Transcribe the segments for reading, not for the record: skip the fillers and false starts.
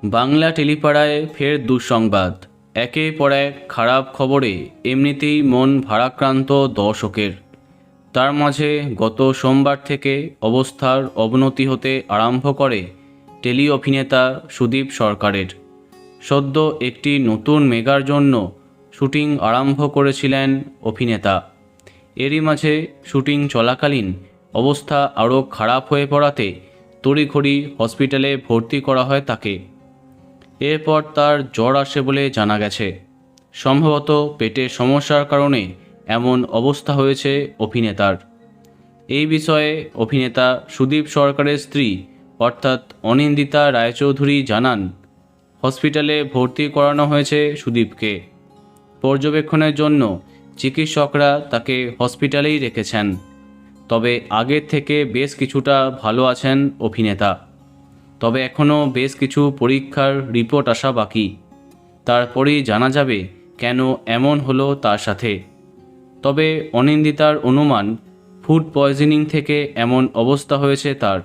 বাংলা টেলিপাড়ায় ফের দুঃসংবাদ। একের পর এক খারাপ খবরে এমনিতেই মন ভারাক্রান্ত দর্শকের। তার মাঝে গত সোমবার থেকে অবস্থার অবনতি হতে আরম্ভ করে টেলি অভিনেতা সুদীপ সরকারের। সদ্য একটি নতুন মেগার জন্য শুটিং আরম্ভ করেছিলেন অভিনেতা। এরই মাঝে শুটিং চলাকালীন অবস্থা আরও খারাপ হয়ে পড়াতে তড়িঘড়ি হসপিটালে ভর্তি করা হয় তাকে। এরপর তার জ্বর আসে বলে জানা গেছে। সম্ভবত পেটের সমস্যার কারণে এমন অবস্থা হয়েছে অভিনেতার। এই বিষয়ে অভিনেতা সুদীপ সরকারের স্ত্রী অর্থাৎ অনিন্দিতা রায়চৌধুরী জানান, হসপিটালে ভর্তি করানো হয়েছে সুদীপকে। পর্যবেক্ষণের জন্য চিকিৎসকরা তাকে হসপিটালেই রেখেছেন। তবে আগের থেকে বেশ কিছুটা ভালো আছেন অভিনেতা। তবে এখনও বেশ কিছু পরীক্ষার রিপোর্ট আসা বাকি। তারপরেই জানা যাবে কেন এমন হলো তার সাথে। তবে অনিন্দিতার অনুমান, ফুড পয়জনিং থেকে এমন অবস্থা হয়েছে তার।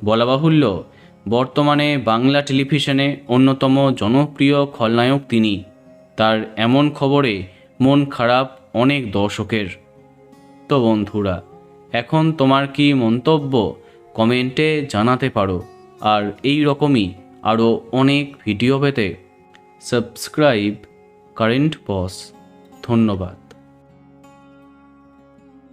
বলা বাহুল্য, বর্তমানে বাংলা টেলিভিশনে অন্যতম জনপ্রিয় খলনায়ক তিনি। তার এমন খবরে মন খারাপ অনেক দর্শকের। তো বন্ধুরা, এখন তোমার কি মন্তব্য কমেন্টে জানাতে পারো। আর এই রকমই আরও অনেক ভিডিও পেতে সাবস্ক্রাইব কারেন্ট বস। ধন্যবাদ।